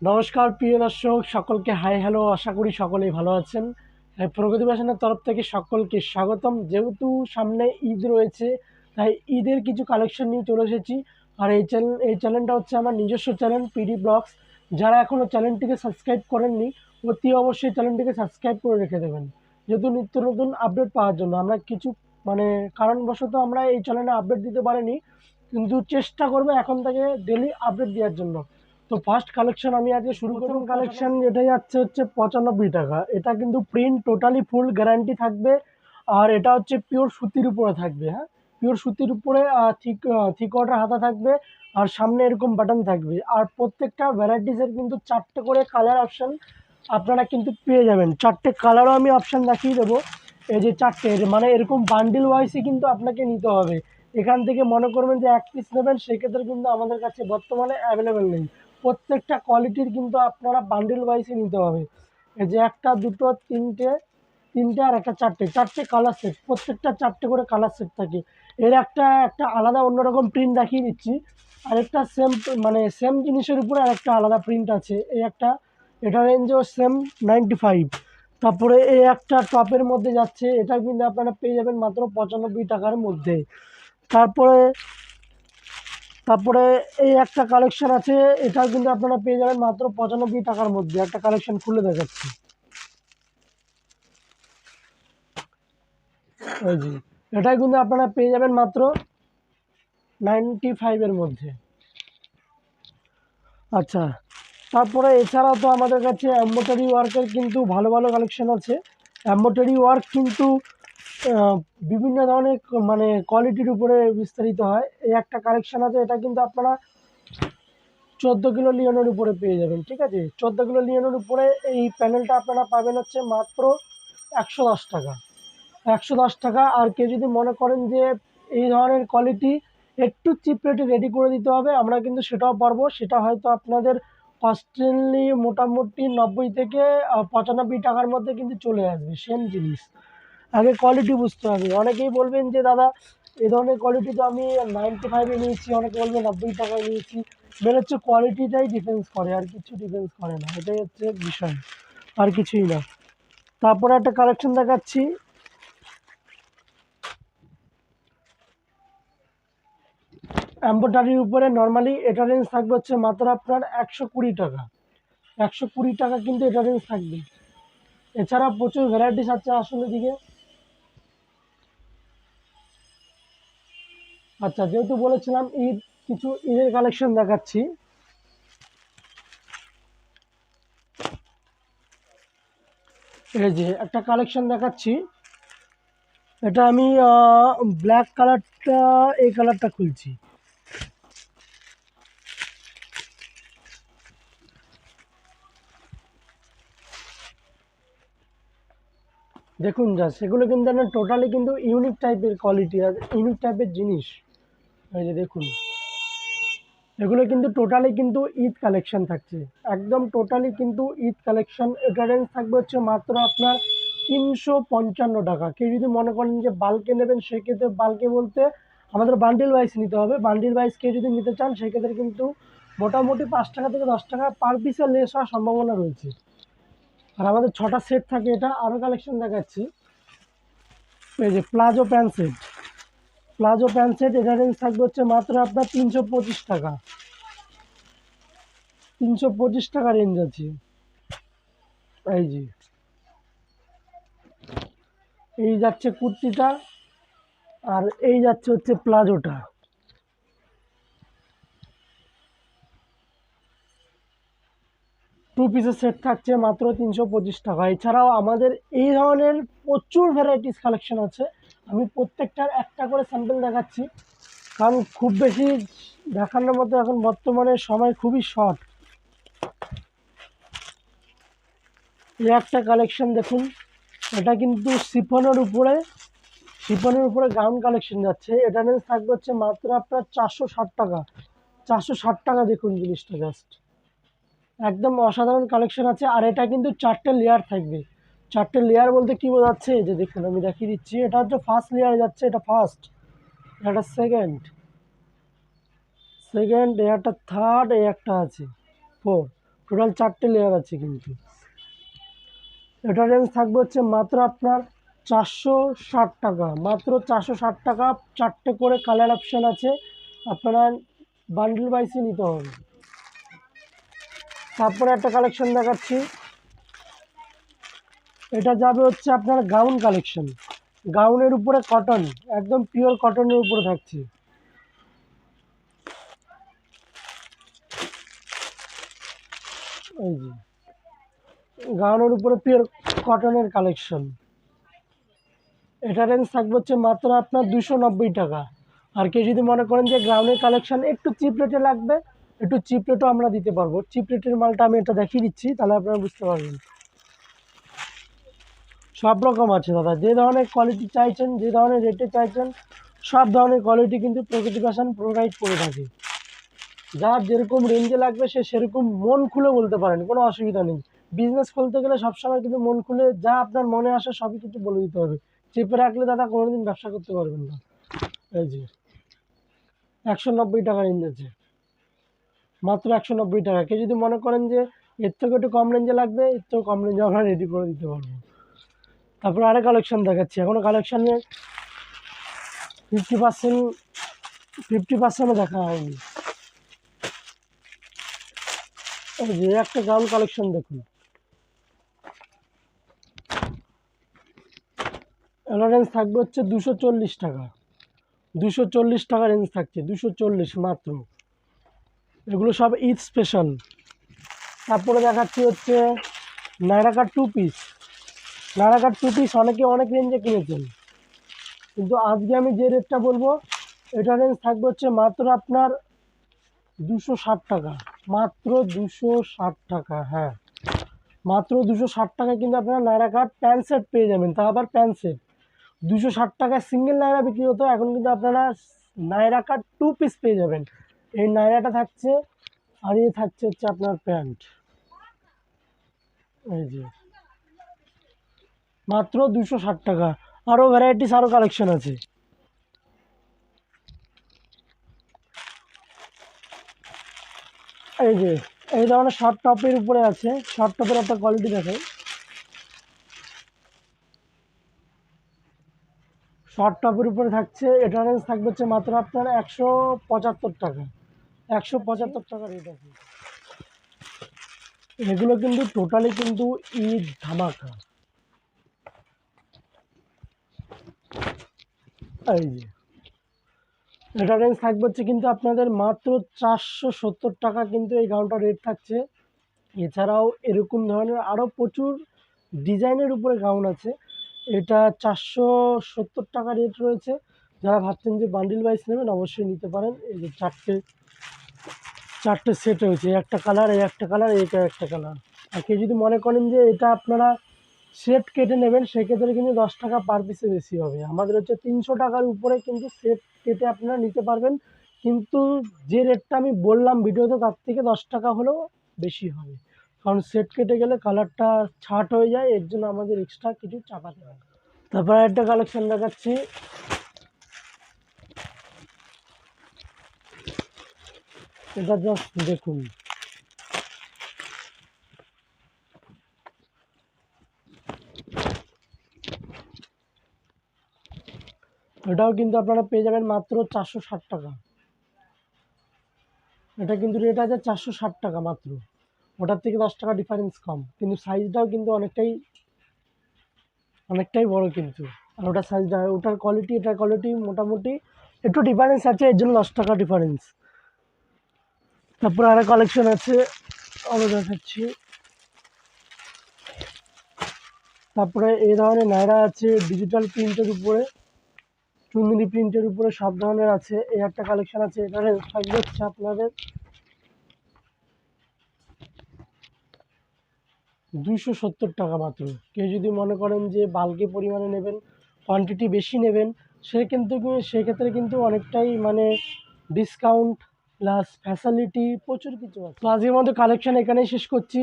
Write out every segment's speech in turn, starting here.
নমস্কার প্রিয় দর্শক, সকলকে হাই হ্যালো। আশা করি সকলেই ভালো আছেন। প্রগতি ফ্যাশনের তরফ থেকে সকলকে স্বাগতম। যেহেতু সামনে ঈদ রয়েছে, তাই ঈদের কিছু কালেকশন নিয়ে চলে এসেছি। আর এই চ্যানেলটা হচ্ছে আমার নিজস্ব চ্যানেল পিডি ব্লগস। যারা এখনও চ্যানেলটিকে সাবস্ক্রাইব করেননি, অতি অবশ্যই চ্যানেলটিকে সাবস্ক্রাইব করে রেখে দেবেন, যেহেতু নিত্য নতুন আপডেট পাওয়ার জন্য। আমরা কিছু কারণবশত আমরা এই চ্যানেলে আপডেট দিতে পারিনি, কিন্তু চেষ্টা করবো এখন থেকে ডেলি আপডেট দেওয়ার জন্য। তো ফার্স্ট কালেকশন আমি আজকে শুরু করব। কালেকশন এটা যাচ্ছে হচ্ছে 95 টাকা। এটা কিন্তু প্রিন্ট টোটালি ফুল গ্যারান্টি থাকবে। আর এটা হচ্ছে পিওর সুতির উপরে থাকবে। হ্যাঁ, পিওর সুতির উপরে থ্রি কোয়ার্টার হাতা থাকবে। আর সামনে এরকম বাটন থাকবে। আর প্রত্যেকটা ভ্যারাইটিসের কিন্তু 4টে করে কালার অপশান আপনারা কিন্তু পেয়ে যাবেন। 4টে কালারও আমি অপশান দেখিয়ে দেবো। এই যে 4টে, মানে এরকম বান্ডিল ওয়াইজই কিন্তু আপনাকে নিতে হবে। এখান থেকে মনে করবেন যে এক পিস নেবেন, সেক্ষেত্রে কিন্তু আমাদের কাছে বর্তমানে অ্যাভেলেবেল নেই। প্রত্যেকটা কোয়ালিটির কিন্তু আপনারা বান্ডিল ওয়াইজই নিতে হবে। এই যে একটা, দুটো, তিনটে, আর একটা, চারটে কালার সেট। প্রত্যেকটা 4টে করে কালার সেট থাকে। এর একটা একটা আলাদা অন্যরকম প্রিন্ট দেখিয়ে দিচ্ছি। আরেকটা সেম জিনিসের উপরে আরেকটা আলাদা প্রিন্ট আছে। এই একটা, এটা রেঞ্জও সেম 95। তারপরে এই একটা টপের মধ্যে যাচ্ছে, এটা কিন্তু আপনারা পেয়ে যাবেন মাত্র 95 টাকার মধ্যে। তারপরে তারপরে এই একটা কালেকশন আছে, এটা কিন্তু আপনারা পেয়ে যাবেন মাত্র 95 টাকার মধ্যে। একটা কালেকশন খুলে দেখাচ্ছি। ওই জি, এটা কিন্তু আপনারা পেয়ে যাবেন মাত্র 95-এর মধ্যে। আচ্ছা, তারপরে এছাড়াও তো আমাদের কাছে এমব্রয়ডারি ওয়ার্কের কিন্তু ভালো ভালো কালেকশন আছে। এমব্রয়ডারি ওয়ার্ক কিন্তু বিভিন্ন ধরনের কোয়ালিটির উপরে বিস্তারিত হয়। এই একটা কালেকশন আছে, এটা কিন্তু আপনারা 14 কিলো লিওনের উপরে পেয়ে যাবেন। ঠিক আছে, 14 কিলো লিওনের উপরে এই প্যানেলটা আপনারা পাবেন হচ্ছে মাত্র 110 টাকা। 110 টাকা। আর কেউ যদি মনে করেন যে এই ধরনের কোয়ালিটি একটু চিপ রেটে রেডি করে দিতে হবে, আমরা কিন্তু সেটাও পারবো। সেটা হয়তো আপনাদের কস্টলি মোটামুটি 90 থেকে 95 টাকার মধ্যে কিন্তু চলে আসবে। সেম জিনিস, আগে কোয়ালিটি বুঝতে হবে। অনেকেই বলবেন যে দাদা, এই ধরনের কোয়ালিটি তো আমি 95-এ নিয়েছি, অনেকে বলবে 90 টাকায় নিয়েছি। মেন হচ্ছে কোয়ালিটিটাই ডিফেন্স করে, আর কিছু ডিফেন্স করে না। এটাই হচ্ছে বিষয়, আর কিছুই না। তারপরে একটা কালেকশন দেখাচ্ছি। এমব্রয়ডারির উপরে নর্মালি এটা রেঞ্জ থাকবে হচ্ছে মাত্র আপনার 120 টাকা। 120 টাকা কিন্তু এটা রেঞ্জ থাকবে। এছাড়া প্রচুর ভ্যারাইটিস আছে, আসলে দিকে। আচ্ছা, যেহেতু বলেছিলাম ঈদ, কিছু ঈদের কালেকশন দেখাচ্ছি। এই যে একটা কালেকশন দেখাচ্ছি, এটা আমি ব্ল্যাক কালারটা, এই কালারটা খুলছি। দেখুন যা, সেগুলো কিন্তু টোটালি কিন্তু ইউনিক টাইপের কোয়ালিটি আর ইউনিক টাইপের জিনিস। এই যে দেখুন, এগুলো কিন্তু টোটালি কিন্তু ঈদ কালেকশন থাকছে। একদম টোটালি কিন্তু ঈদ কালেকশন। এটা রেঞ্জ থাকবে হচ্ছে মাত্র আপনার 355 টাকা। কেউ যদি মনে করেন যে বাল্কে নেবেন, সেক্ষেত্রে বাল্কে বলতে আমাদের বান্ডিল ওয়াইজ নিতে হবে। বান্ডিল ওয়াইজ কেউ যদি নিতে চান, সেক্ষেত্রে কিন্তু মোটামুটি 5 টাকা থেকে 10 টাকা পার পিসে লেস হওয়ার সম্ভাবনা রয়েছে। আর আমাদের 6টা সেট থাকে। এটা আরও কালেকশন দেখাচ্ছি। এই যে প্লাজো প্যান্ট সেট, এটা রেঞ্জ থাকবে হচ্ছে মাত্র আপনার 325 টাকা। 325 টাকা রেঞ্জ আছে। এই যে, এই যাচ্ছে কুর্তিটা, আর এই যাচ্ছে হচ্ছে প্লাজোটা। 2 পিসের সেট থাকছে মাত্র 325 টাকা। এছাড়াও আমাদের এই ধরনের প্রচুর ভ্যারাইটিস কালেকশন আছে। আমি প্রত্যেকটার একটা করে স্যাম্পল দেখাচ্ছি, কারণ খুব বেশি দেখানোর মতো এখন বর্তমানে সময় খুবই শর্ট। এই একটা কালেকশন দেখুন, এটা কিন্তু শিফনের উপরে গাউন কালেকশন যাচ্ছে। এটা রেঞ্জ থাকবে হচ্ছে মাত্র আপনার 460 টাকা। 460 টাকা, দেখুন জিনিসটা জাস্ট একদম অসাধারণ কালেকশন আছে। আর এটা কিন্তু 4টে লেয়ার থাকবে। 4টে লেয়ার বলতে কি বোঝাচ্ছে, এই যে দেখুন আমি দেখিয়ে দিচ্ছি। এটা হচ্ছে ফার্স্ট লেয়ার যাচ্ছে, এটা ফার্স্ট, এটা সেকেন্ড, এই একটা থার্ড, এই একটা আছে ফোর। টোটাল 4টে লেয়ার আছে কিন্তু। এটা রেঞ্জ থাকবে হচ্ছে মাত্র আপনার 460 টাকা, মাত্র 460 টাকা। 4টে করে কালার অপশান আছে, আপনারা বান্ডেল ওয়াইজে নিতে হবে। তারপরে একটা কালেকশন দেখাচ্ছি, এটা যাবে হচ্ছে আপনার গাউন কালেকশন। গাউনের উপরে কটন, একদম পিওর কটনের উপরে থাকছে। এই যে গাউনের উপরে পিওর কটনের কালেকশন। এটা রেঞ্জ থাকবে হচ্ছে মাত্র আপনার 290 টাকা। আর কেউ যদি মনে করেন যে গাউনের কালেকশন একটু চিপ রেটে লাগবে, একটু চিপ রেটও আমরা দিতে পারবো। চিপ রেটের মালটা আমি এটা দেখিয়ে দিচ্ছি, তাহলে আপনারা বুঝতে পারবেন। সব রকম আছে দাদা, যে ধরনের কোয়ালিটি চাইছেন, যে ধরনের রেটে চাইছেন, সব ধরনের কোয়ালিটি কিন্তু প্রকৃতি ফ্যাশন প্রোভাইড করে থাকে। যার যেরকম রেঞ্জে লাগবে সে সেরকম মন খুলে বলতে পারেন, কোনো অসুবিধা নেই। বিজনেস খুলতে গেলে সবসময় কিন্তু মন খুলে যা আপনার মনে আসে সবই কিন্তু বলে দিতে হবে। চেপে রাখলে দাদা কোনোদিন ব্যবসা করতে পারবেন না। এই যে 190 টাকা রেঞ্জ আছে, মাত্র 190 টাকা। কেউ যদি মনে করেন যে এর থেকে একটু কম রেঞ্জে লাগবে, এর থেকেও কম রেঞ্জে আমরা রেডি করে দিতে পারবো। তারপর আরেক কালেকশন দেখাচ্ছি, এখনো কালেকশানে 50%ও দেখা হয়নি। এই যে একটা গাউন কালেকশন দেখুন, এর রেঞ্জ থাকবে হচ্ছে 240 টাকা। 240 টাকা রেঞ্জ থাকছে, 240 মাত্র। এগুলো সব ঈদ স্পেশাল। তারপরে দেখাচ্ছি হচ্ছে নায়রা কাট 2 পিস। নায়রা কাট 2 পিস অনেকে অনেক রেঞ্জে কিনেছেন, কিন্তু আজকে আমি যে রেটটা বলবো এটা রেঞ্জ থাকবে হচ্ছে মাত্র আপনার 260 টাকা। মাত্র 260 টাকা, হ্যাঁ মাত্র 260 টাকায় কিন্তু আপনারা নায়রা কাট প্যান্ট সেট পেয়ে যাবেন। তা আবার প্যান্ট সেট 260 টাকায় সিঙ্গেল নায়রা বিক্রি হতো, এখন কিন্তু আপনারা নায়রা কাট 2 পিস পেয়ে যাবেন। এই নায়রাটা থাকছে, আর এই থাকছে হচ্ছে আপনার প্যান্ট। এই যে মাত্র 260 টাকা। আরও ভ্যারাইটিস, আরও কালেকশন আছে। এই যে এই ধরনের শর্ট টপের উপরে আছে, শর্ট টপের একটা কোয়ালিটি দেখে। শর্ট টপের উপরে থাকছে, এটা রেঞ্জ থাকবে হচ্ছে মাত্র আপনার 175 টাকা। 175 টাকা রেট আছে। এগুলো কিন্তু টোটালি কিন্তু ঈদ ধামাকা। এই যে এটা রেঞ্জ থাকবে হচ্ছে কিন্তু আপনাদের মাত্র 470 টাকা কিন্তু এই গাউনটা রেট থাকছে। এছাড়াও এরকম ধরনের আরও প্রচুর ডিজাইনের উপরে গাউন আছে। এটা 470 টাকা রেট রয়েছে। যারা ভাবছেন যে বান্ডিল ওয়াইজ নেবেন অবশ্যই নিতে পারেন। এই যে চারটে সেট হয়েছে, একটা কালার, এই একটা কালার, এইটা একটা কালার। আর কেউ যদি মনে করেন যে এটা আপনারা সেট কেটে নেবেন, সেক্ষেত্রে কিন্তু 10 টাকা পার পিসে বেশি হবে। আমাদের হচ্ছে 300 টাকার উপরে কিন্তু সেট কেটে আপনারা নিতে পারবেন, কিন্তু যে রেটটা আমি বললাম ভিডিওতে তার থেকে 10 টাকা হলেও বেশি হবে, কারণ সেট কেটে গেলে কালারটা ছাট হয়ে যায়, এর জন্য আমাদের এক্সট্রা কিছু চাপাতে হয়। তারপরে একটা কালেকশন দেখাচ্ছি, এটা জাস্ট দেখুন। এটাও কিন্তু আপনারা পেয়ে যাবেন মাত্র 460 টাকা। এটা কিন্তু রেট আছে 460 টাকা মাত্র, ওটার থেকে 10 টাকা ডিফারেন্স কম, কিন্তু সাইজটাও কিন্তু অনেকটাই বড় কিন্তু। আর ওটার সাইজটা, ওটার কোয়ালিটি, এটার কোয়ালিটি মোটামুটি একটু ডিফারেন্স আছে, এর জন্য 10 টাকা ডিফারেন্স। তারপরে আরও কালেকশন আছে, আরও দেখাচ্ছি। তারপরে এই ধরনের নায়রা আছে ডিজিটাল প্রিন্টের উপরে, চুন্দিনী প্রিন্টের উপরে, সব ধরনের আছে। এই একটা কালেকশন আছে, এখানে থাকবে হচ্ছে আপনাদের 270 টাকা মাত্র। কেউ যদি মনে করেন যে বাল্কি পরিমাণে নেবেন, কোয়ান্টিটি বেশি নেবেন, সেক্ষেত্রে কিন্তু অনেকটাই মানে ডিসকাউন্ট প্লাস ফ্যাসিলিটি প্রচুর কিছু আছে। তো আজকের মধ্যে কালেকশন এখানেই শেষ করছি,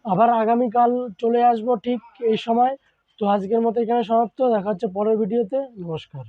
আবার আগামীকাল চলে আসবো ঠিক এই সময়। তো আজকের মতো এখানে সমাপ্ত, দেখা হচ্ছে পরের ভিডিওতে। নমস্কার।